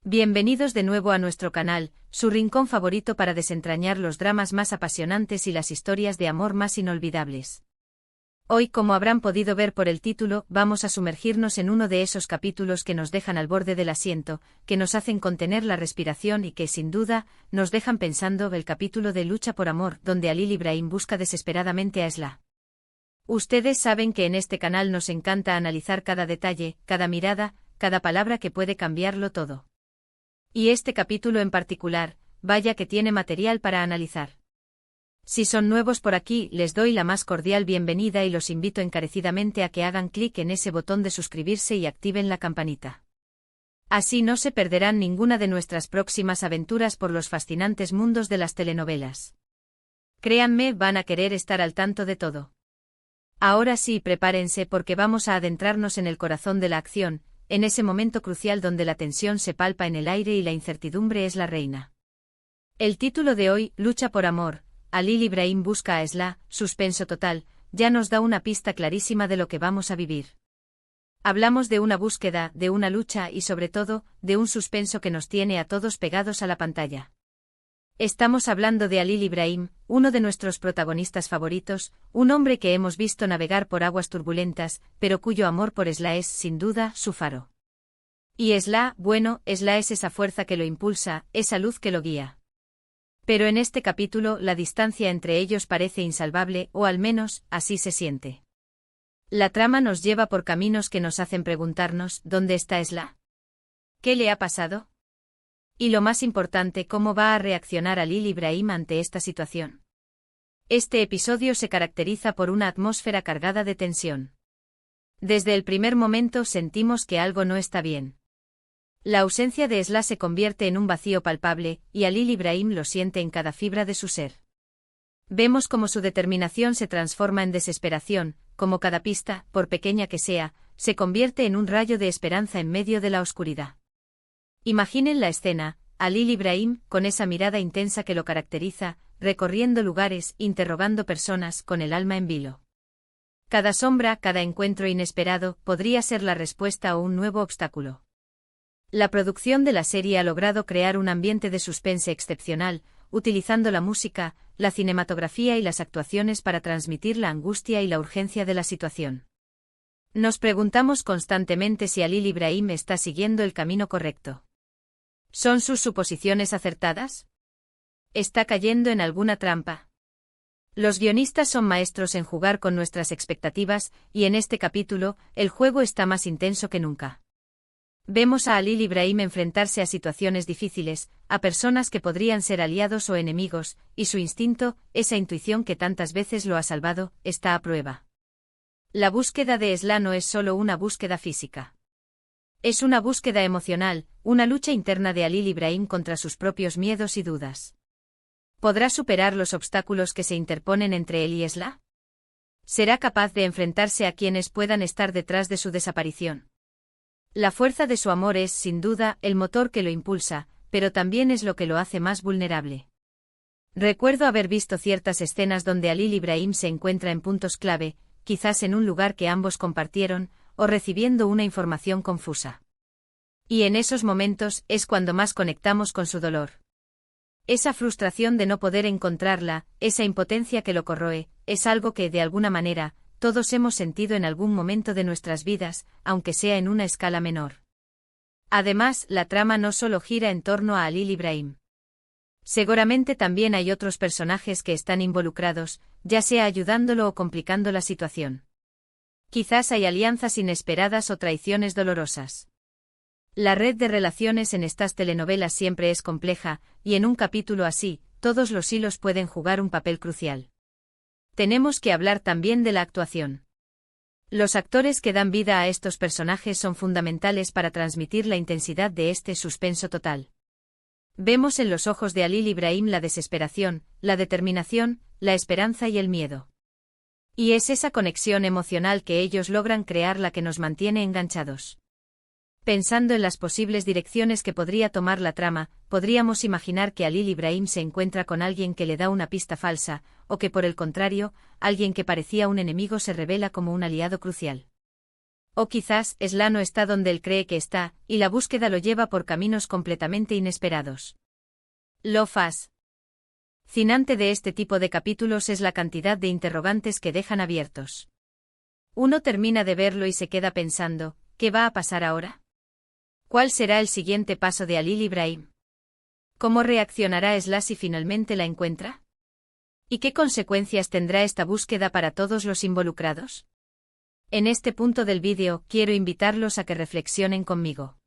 Bienvenidos de nuevo a nuestro canal, su rincón favorito para desentrañar los dramas más apasionantes y las historias de amor más inolvidables. Hoy, como habrán podido ver por el título, vamos a sumergirnos en uno de esos capítulos que nos dejan al borde del asiento, que nos hacen contener la respiración y que, sin duda, nos dejan pensando: el capítulo de Lucha por Amor, donde Halil Ibrahim busca desesperadamente a Esla. Ustedes saben que en este canal nos encanta analizar cada detalle, cada mirada, cada palabra que puede cambiarlo todo. Y este capítulo en particular, vaya que tiene material para analizar. Si son nuevos por aquí, les doy la más cordial bienvenida y los invito encarecidamente a que hagan clic en ese botón de suscribirse y activen la campanita. Así no se perderán ninguna de nuestras próximas aventuras por los fascinantes mundos de las telenovelas. Créanme, van a querer estar al tanto de todo. Ahora sí, prepárense porque vamos a adentrarnos en el corazón de la acción, en ese momento crucial donde la tensión se palpa en el aire y la incertidumbre es la reina. El título de hoy, Lucha por Amor, Halil Ibrahim busca a Esla, suspenso total, ya nos da una pista clarísima de lo que vamos a vivir. Hablamos de una búsqueda, de una lucha y sobre todo, de un suspenso que nos tiene a todos pegados a la pantalla. Estamos hablando de Halil Ibrahim, uno de nuestros protagonistas favoritos, un hombre que hemos visto navegar por aguas turbulentas, pero cuyo amor por Esla es, sin duda, su faro. Y Esla, bueno, Esla es esa fuerza que lo impulsa, esa luz que lo guía. Pero en este capítulo la distancia entre ellos parece insalvable, o al menos, así se siente. La trama nos lleva por caminos que nos hacen preguntarnos: ¿dónde está Esla? ¿Qué le ha pasado? Y lo más importante, ¿cómo va a reaccionar Halil Ibrahim ante esta situación? Este episodio se caracteriza por una atmósfera cargada de tensión. Desde el primer momento sentimos que algo no está bien. La ausencia de Esla se convierte en un vacío palpable, y Halil Ibrahim lo siente en cada fibra de su ser. Vemos cómo su determinación se transforma en desesperación, como cada pista, por pequeña que sea, se convierte en un rayo de esperanza en medio de la oscuridad. Imaginen la escena: Halil Ibrahim, con esa mirada intensa que lo caracteriza, recorriendo lugares, interrogando personas, con el alma en vilo. Cada sombra, cada encuentro inesperado, podría ser la respuesta o un nuevo obstáculo. La producción de la serie ha logrado crear un ambiente de suspense excepcional, utilizando la música, la cinematografía y las actuaciones para transmitir la angustia y la urgencia de la situación. Nos preguntamos constantemente si Halil Ibrahim está siguiendo el camino correcto. ¿Son sus suposiciones acertadas? ¿Está cayendo en alguna trampa? Los guionistas son maestros en jugar con nuestras expectativas, y en este capítulo, el juego está más intenso que nunca. Vemos a Halil Ibrahim enfrentarse a situaciones difíciles, a personas que podrían ser aliados o enemigos, y su instinto, esa intuición que tantas veces lo ha salvado, está a prueba. La búsqueda de Esla no es solo una búsqueda física. Es una búsqueda emocional, una lucha interna de Halil Ibrahim contra sus propios miedos y dudas. ¿Podrá superar los obstáculos que se interponen entre él y Esla? ¿Será capaz de enfrentarse a quienes puedan estar detrás de su desaparición? La fuerza de su amor es, sin duda, el motor que lo impulsa, pero también es lo que lo hace más vulnerable. Recuerdo haber visto ciertas escenas donde Halil Ibrahim se encuentra en puntos clave, quizás en un lugar que ambos compartieron, o recibiendo una información confusa. Y en esos momentos es cuando más conectamos con su dolor. Esa frustración de no poder encontrarla, esa impotencia que lo corroe, es algo que, de alguna manera, todos hemos sentido en algún momento de nuestras vidas, aunque sea en una escala menor. Además, la trama no solo gira en torno a Halil Ibrahim. Seguramente también hay otros personajes que están involucrados, ya sea ayudándolo o complicando la situación. Quizás hay alianzas inesperadas o traiciones dolorosas. La red de relaciones en estas telenovelas siempre es compleja, y en un capítulo así, todos los hilos pueden jugar un papel crucial. Tenemos que hablar también de la actuación. Los actores que dan vida a estos personajes son fundamentales para transmitir la intensidad de este suspenso total. Vemos en los ojos de Halil Ibrahim la desesperación, la determinación, la esperanza y el miedo. Y es esa conexión emocional que ellos logran crear la que nos mantiene enganchados. Pensando en las posibles direcciones que podría tomar la trama, podríamos imaginar que Halil Ibrahim se encuentra con alguien que le da una pista falsa, o que por el contrario, alguien que parecía un enemigo se revela como un aliado crucial. O quizás Esla no está donde él cree que está, y la búsqueda lo lleva por caminos completamente inesperados. Lo fascinante de este tipo de capítulos es la cantidad de interrogantes que dejan abiertos. Uno termina de verlo y se queda pensando, ¿qué va a pasar ahora? ¿Cuál será el siguiente paso de Halil Ibrahim? ¿Cómo reaccionará Esla si finalmente la encuentra? ¿Y qué consecuencias tendrá esta búsqueda para todos los involucrados? En este punto del vídeo, quiero invitarlos a que reflexionen conmigo.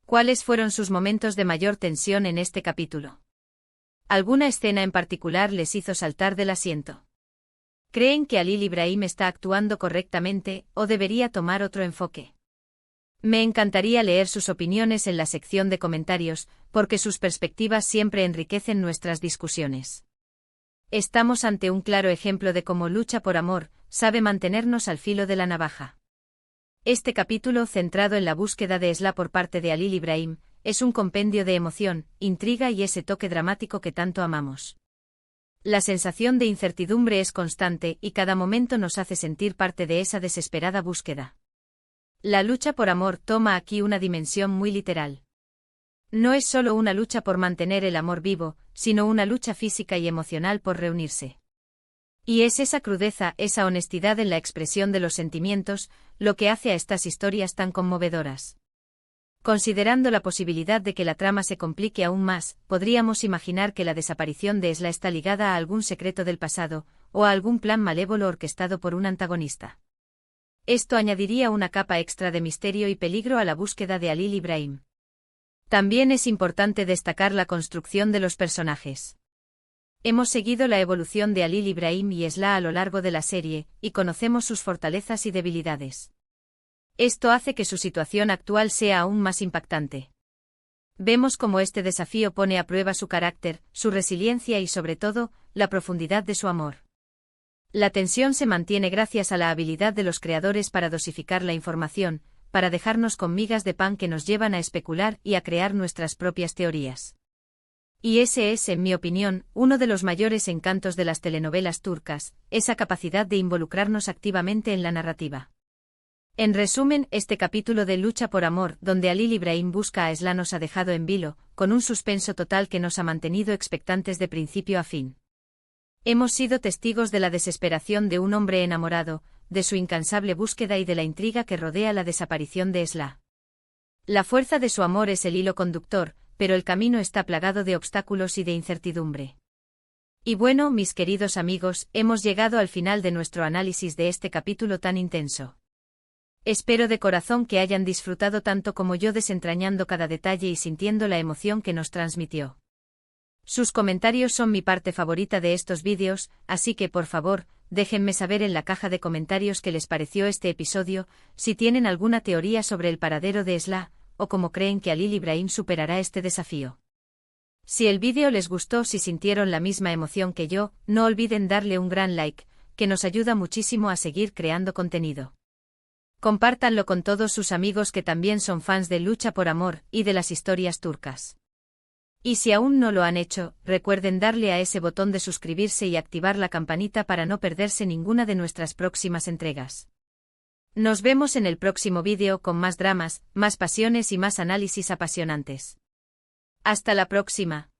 ¿Cuáles fueron sus momentos de mayor tensión en este capítulo? ¿Alguna escena en particular les hizo saltar del asiento? ¿Creen que Halil Ibrahim está actuando correctamente, o debería tomar otro enfoque? Me encantaría leer sus opiniones en la sección de comentarios, porque sus perspectivas siempre enriquecen nuestras discusiones. Estamos ante un claro ejemplo de cómo lucha por amor sabe mantenernos al filo de la navaja. Este capítulo, centrado en la búsqueda de Esla por parte de Halil Ibrahim, es un compendio de emoción, intriga y ese toque dramático que tanto amamos. La sensación de incertidumbre es constante y cada momento nos hace sentir parte de esa desesperada búsqueda. La lucha por amor toma aquí una dimensión muy literal. No es solo una lucha por mantener el amor vivo, sino una lucha física y emocional por reunirse. Y es esa crudeza, esa honestidad en la expresión de los sentimientos, lo que hace a estas historias tan conmovedoras. Considerando la posibilidad de que la trama se complique aún más, podríamos imaginar que la desaparición de Esla está ligada a algún secreto del pasado, o a algún plan malévolo orquestado por un antagonista. Esto añadiría una capa extra de misterio y peligro a la búsqueda de Halil Ibrahim. También es importante destacar la construcción de los personajes. Hemos seguido la evolución de Halil Ibrahim y Esla a lo largo de la serie, y conocemos sus fortalezas y debilidades. Esto hace que su situación actual sea aún más impactante. Vemos cómo este desafío pone a prueba su carácter, su resiliencia y sobre todo, la profundidad de su amor. La tensión se mantiene gracias a la habilidad de los creadores para dosificar la información, para dejarnos con migas de pan que nos llevan a especular y a crear nuestras propias teorías. Y ese es, en mi opinión, uno de los mayores encantos de las telenovelas turcas, esa capacidad de involucrarnos activamente en la narrativa. En resumen, este capítulo de Lucha por Amor, donde Halil Ibrahim busca a Esla, nos ha dejado en vilo, con un suspenso total que nos ha mantenido expectantes de principio a fin. Hemos sido testigos de la desesperación de un hombre enamorado, de su incansable búsqueda y de la intriga que rodea la desaparición de Esla. La fuerza de su amor es el hilo conductor, pero el camino está plagado de obstáculos y de incertidumbre. Y bueno, mis queridos amigos, hemos llegado al final de nuestro análisis de este capítulo tan intenso. Espero de corazón que hayan disfrutado tanto como yo desentrañando cada detalle y sintiendo la emoción que nos transmitió. Sus comentarios son mi parte favorita de estos vídeos, así que por favor, déjenme saber en la caja de comentarios qué les pareció este episodio, si tienen alguna teoría sobre el paradero de Esla, o cómo creen que Halil Ibrahim superará este desafío. Si el vídeo les gustó, si sintieron la misma emoción que yo, no olviden darle un gran like, que nos ayuda muchísimo a seguir creando contenido. Compártanlo con todos sus amigos que también son fans de Lucha por Amor y de las historias turcas. Y si aún no lo han hecho, recuerden darle a ese botón de suscribirse y activar la campanita para no perderse ninguna de nuestras próximas entregas. Nos vemos en el próximo vídeo con más dramas, más pasiones y más análisis apasionantes. Hasta la próxima.